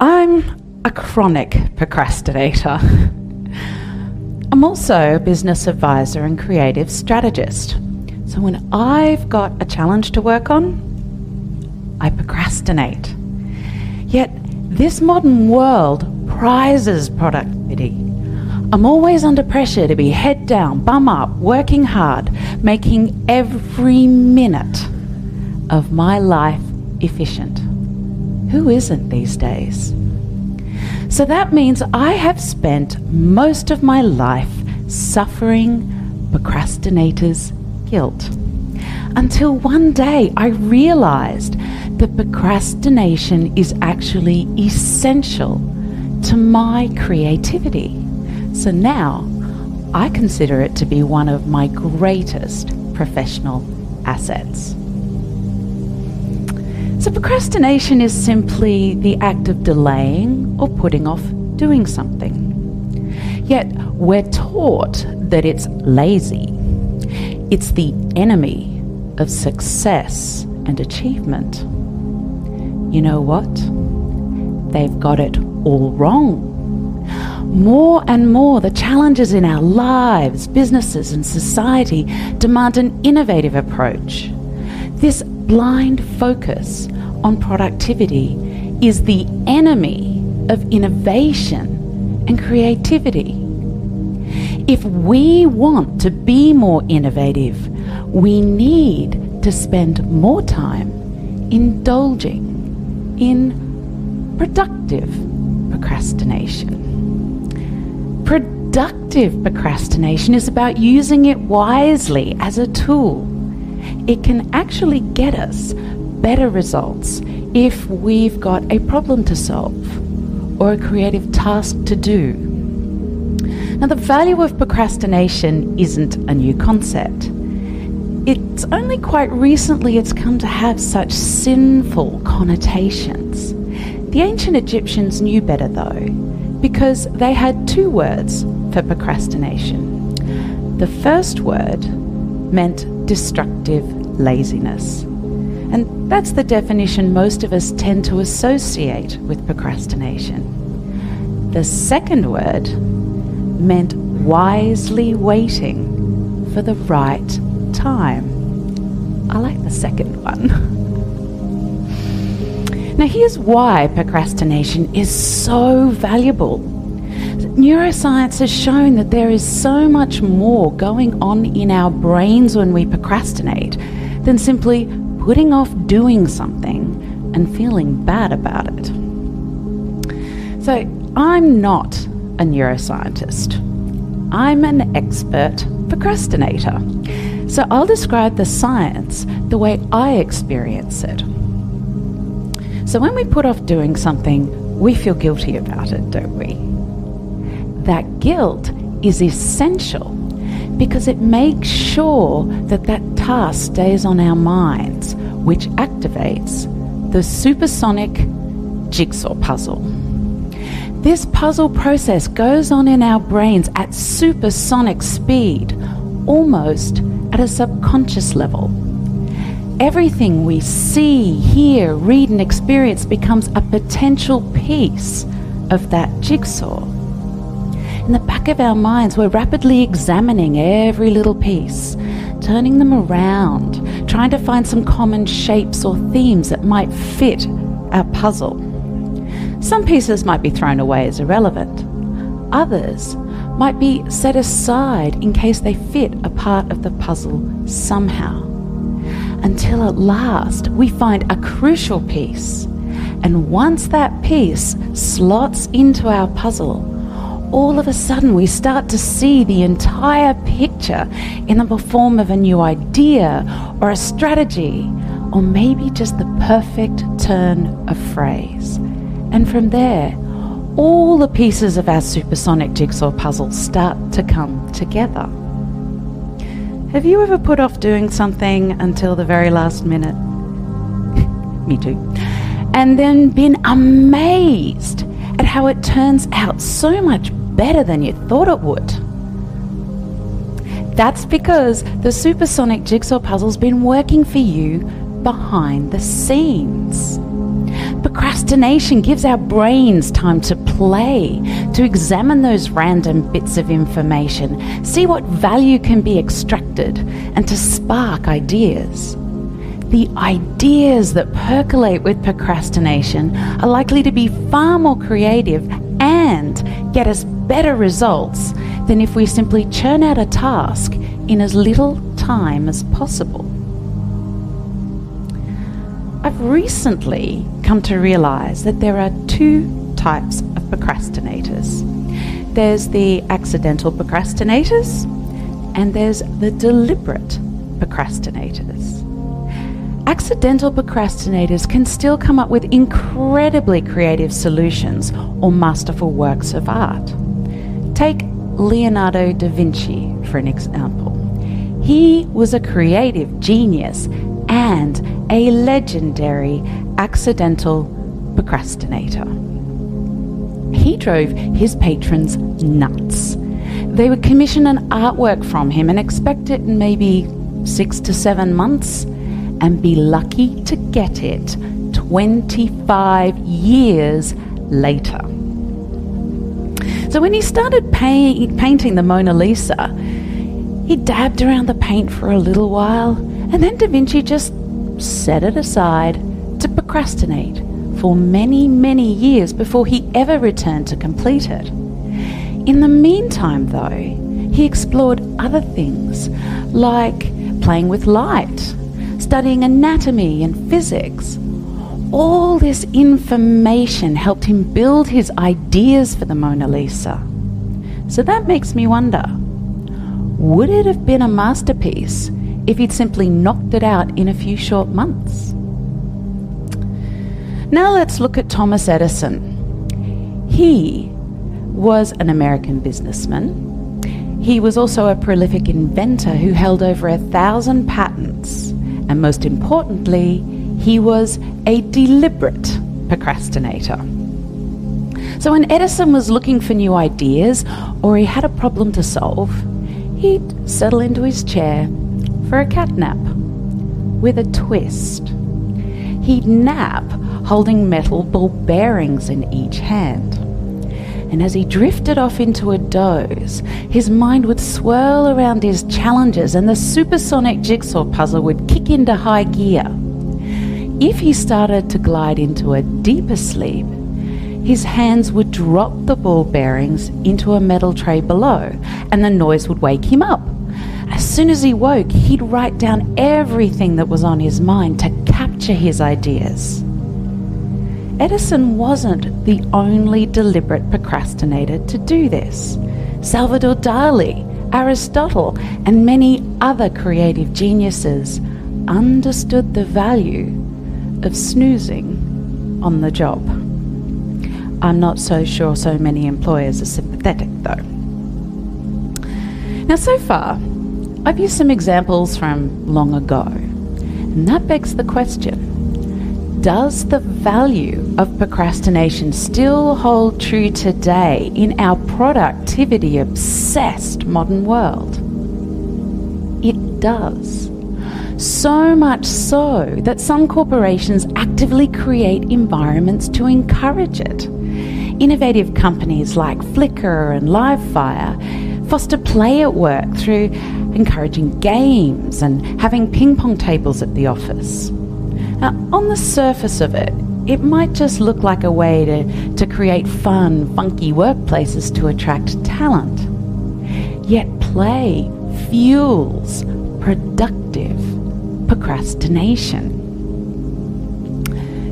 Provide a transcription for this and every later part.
I'm a chronic procrastinator. I'm also a business advisor and creative strategist. So when I've got a challenge to work on, I procrastinate. Yet this modern world prizes productivity. I'm always under pressure to be head down, bum up, working hard, making every minute of my life efficient. Who isn't these days? So that means I have spent most of my life suffering procrastinators' guilt. Until one day I realized that procrastination is actually essential to my creativity. So now I consider it to be one of my greatest professional assets. So procrastination is simply the act of delaying or putting off doing something. Yet we're taught that it's lazy. It's the enemy of success and achievement. You know what? They've got it all wrong. More and more, the challenges in our lives, businesses, and society demand an innovative approach. This blind focus on productivity is the enemy of innovation and creativity. If we want to be more innovative, we need to spend more time indulging in productive procrastination. Productive procrastination is about using it wisely as a tool. It can actually get us better results if we've got a problem to solve or a creative task to do. Now, the value of procrastination isn't a new concept. It's only quite recently it's come to have such sinful connotations. The ancient Egyptians knew better though, because they had two words for procrastination. The first word meant destructive laziness. And that's the definition most of us tend to associate with procrastination. The second word meant wisely waiting for the right time. I like the second one. Now here's why procrastination is so valuable. Neuroscience has shown that there is so much more going on in our brains when we procrastinate than simply putting off doing something and feeling bad about it. So I'm not a neuroscientist. I'm an expert procrastinator. So I'll describe the science the way I experience it. So when we put off doing something, we feel guilty about it, don't we? That guilt is essential because it makes sure that that task stays on our minds, which activates the supersonic jigsaw puzzle. This puzzle process goes on in our brains at supersonic speed, almost at a subconscious level. Everything we see, hear, read, and experience becomes a potential piece of that jigsaw. In the back of our minds, we're rapidly examining every little piece, turning them around, trying to find some common shapes or themes that might fit our puzzle. Some pieces might be thrown away as irrelevant. Others might be set aside in case they fit a part of the puzzle somehow. Until at last we find a crucial piece. And once that piece slots into our puzzle, all of a sudden we start to see the entire picture in the form of a new idea or a strategy, or maybe just the perfect turn of phrase. And from there, all the pieces of our supersonic jigsaw puzzle start to come together. Have you ever put off doing something until the very last minute? Me too. And then been amazed at how it turns out so much better than you thought it would? That's because the supersonic jigsaw puzzle's been working for you behind the scenes. Procrastination Procrastination gives our brains time to play, to examine those random bits of information, see what value can be extracted, and to spark ideas. The ideas that percolate with procrastination are likely to be far more creative and get us better results than if we simply churn out a task in as little time as possible. I've recently come to realize that there are two types of procrastinators. There's the accidental procrastinators and there's the deliberate procrastinators. Accidental procrastinators can still come up with incredibly creative solutions or masterful works of art. Take Leonardo da Vinci for an example. He was a creative genius and a legendary accidental procrastinator. He drove his patrons nuts. They would commission an artwork from him and expect it in maybe 6 to 7 months and be lucky to get it 25 years later. So when he started painting the Mona Lisa, he dabbed around the paint for a little while, and then Da Vinci just set it aside to procrastinate for many, many years before he ever returned to complete it. In the meantime, though, he explored other things like playing with light, studying anatomy and physics. All this information helped him build his ideas for the Mona Lisa. So that makes me wonder, would it have been a masterpiece if he'd simply knocked it out in a few short months? Now let's look at Thomas Edison. He was an American businessman. He was also a prolific inventor who held over 1,000 patents. And most importantly, he was a deliberate procrastinator. So when Edison was looking for new ideas or he had a problem to solve, he'd settle into his chair for a cat nap with a twist. He'd nap holding metal ball bearings in each hand. And as he drifted off into a doze, his mind would swirl around his challenges and the supersonic jigsaw puzzle would kick into high gear. If he started to glide into a deeper sleep, his hands would drop the ball bearings into a metal tray below and the noise would wake him up. As soon as he woke, he'd write down everything that was on his mind to capture his ideas. Edison wasn't the only deliberate procrastinator to do this. Salvador Dali, Aristotle, and many other creative geniuses understood the value of snoozing on the job. I'm not so sure so many employers are sympathetic, though. Now, so far, I've used some examples from long ago, and that begs the question, does the value of procrastination still hold true today in our productivity-obsessed modern world? It does. So much so that some corporations actively create environments to encourage it. Innovative companies like Flickr and Livefire foster play at work through encouraging games and having ping pong tables at the office. Now, on the surface of it, it might just look like a way to create fun, funky workplaces to attract talent. Yet play fuels productive procrastination.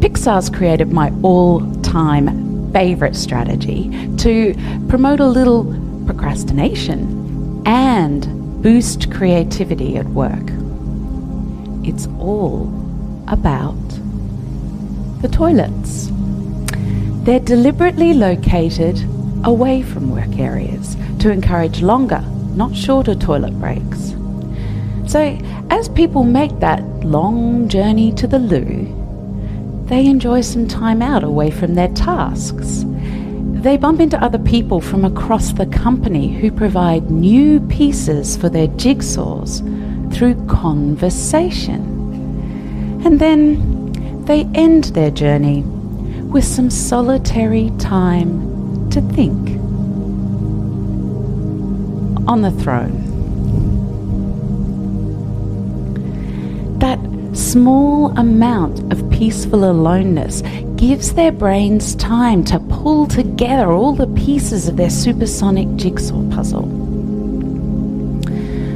Pixar's created my all-time favorite strategy to promote a little procrastination and boost creativity at work. It's all about the toilets. They're deliberately located away from work areas to encourage longer, not shorter toilet breaks. So as people make that long journey to the loo, they enjoy some time out away from their tasks. They bump into other people from across the company who provide new pieces for their jigsaws through conversation. And then they end their journey with some solitary time to think. On the throne. That small amount of peaceful aloneness gives their brains time to pull together all the pieces of their supersonic jigsaw puzzle.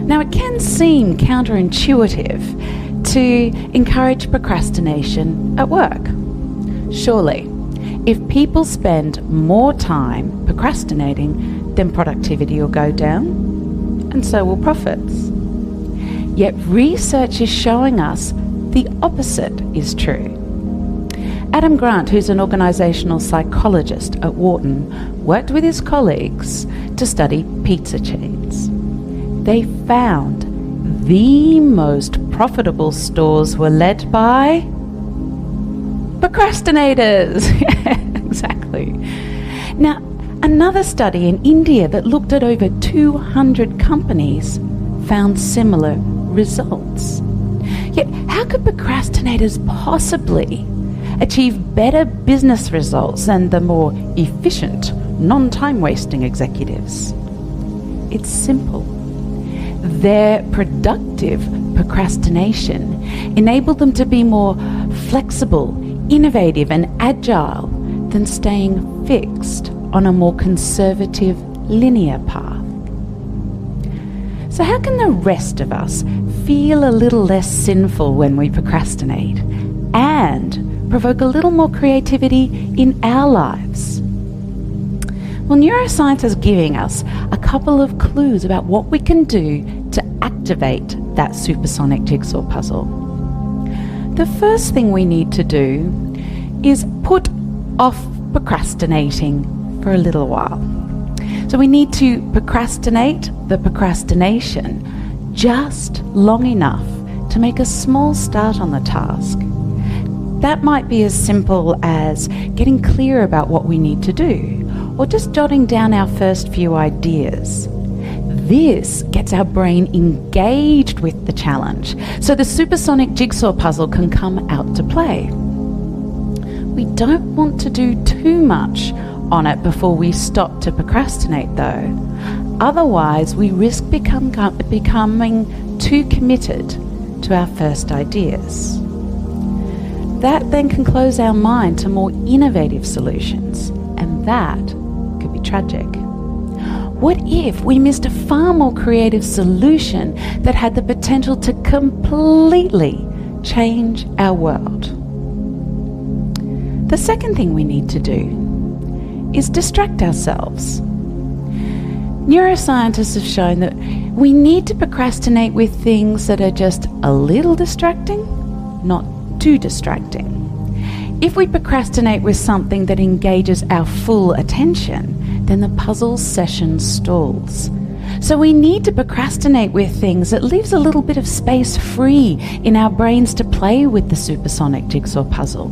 Now, it can seem counterintuitive to encourage procrastination at work. Surely, if people spend more time procrastinating, then productivity will go down, and so will profits. Yet research is showing us the opposite is true. Adam Grant, who's an organisational psychologist at Wharton, worked with his colleagues to study pizza chains. They found the most profitable stores were led by procrastinators. Exactly. Now, another study in India that looked at over 200 companies found similar results. Yet, how could procrastinators possibly achieve better business results than the more efficient, non-time wasting executives? It's simple. Their productive procrastination enabled them to be more flexible, innovative and agile than staying fixed on a more conservative, linear path. So how can the rest of us feel a little less sinful when we procrastinate and provoke a little more creativity in our lives? Well, neuroscience is giving us a couple of clues about what we can do to activate that supersonic jigsaw puzzle. The first thing we need to do is put off procrastinating for a little while. So we need to procrastinate the procrastination just long enough to make a small start on the task. That might be as simple as getting clear about what we need to do, or just jotting down our first few ideas. This gets our brain engaged with the challenge, so the supersonic jigsaw puzzle can come out to play. We don't want to do too much on it before we stop to procrastinate, though. Otherwise, we risk becoming too committed to our first ideas. That then can close our mind to more innovative solutions, and that could be tragic. What if we missed a far more creative solution that had the potential to completely change our world? The second thing we need to do is distract ourselves. Neuroscientists have shown that we need to procrastinate with things that are just a little distracting, not too distracting. If we procrastinate with something that engages our full attention, then the puzzle session stalls. So we need to procrastinate with things that leaves a little bit of space free in our brains to play with the supersonic jigsaw puzzle.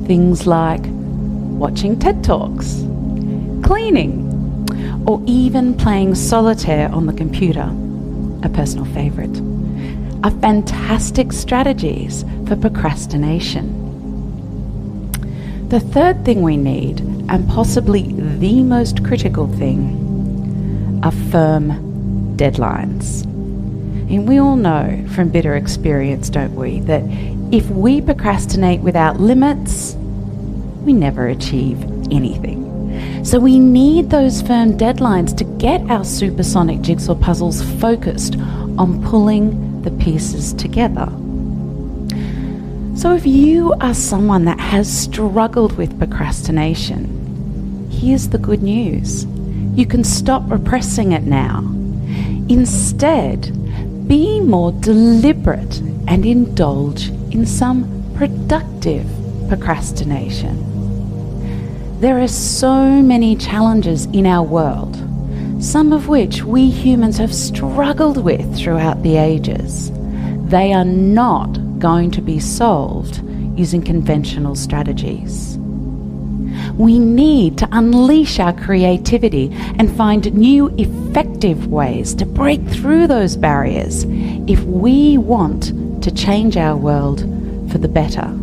Things like watching TED Talks, cleaning, or even playing solitaire on the computer, a personal favourite, are fantastic strategies for procrastination. The third thing we need, and possibly the most critical thing, are firm deadlines. And we all know from bitter experience, don't we, that if we procrastinate without limits, we never achieve anything. So we need those firm deadlines to get our supersonic jigsaw puzzles focused on pulling the pieces together. So if you are someone that has struggled with procrastination, here's the good news. You can stop repressing it now. Instead, be more deliberate and indulge in some productive procrastination. There are so many challenges in our world, some of which we humans have struggled with throughout the ages. They are not going to be solved using conventional strategies. We need to unleash our creativity and find new effective ways to break through those barriers if we want to change our world for the better.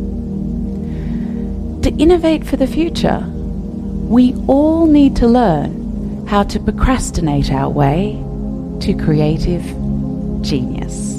To innovate for the future, we all need to learn how to procrastinate our way to creative genius.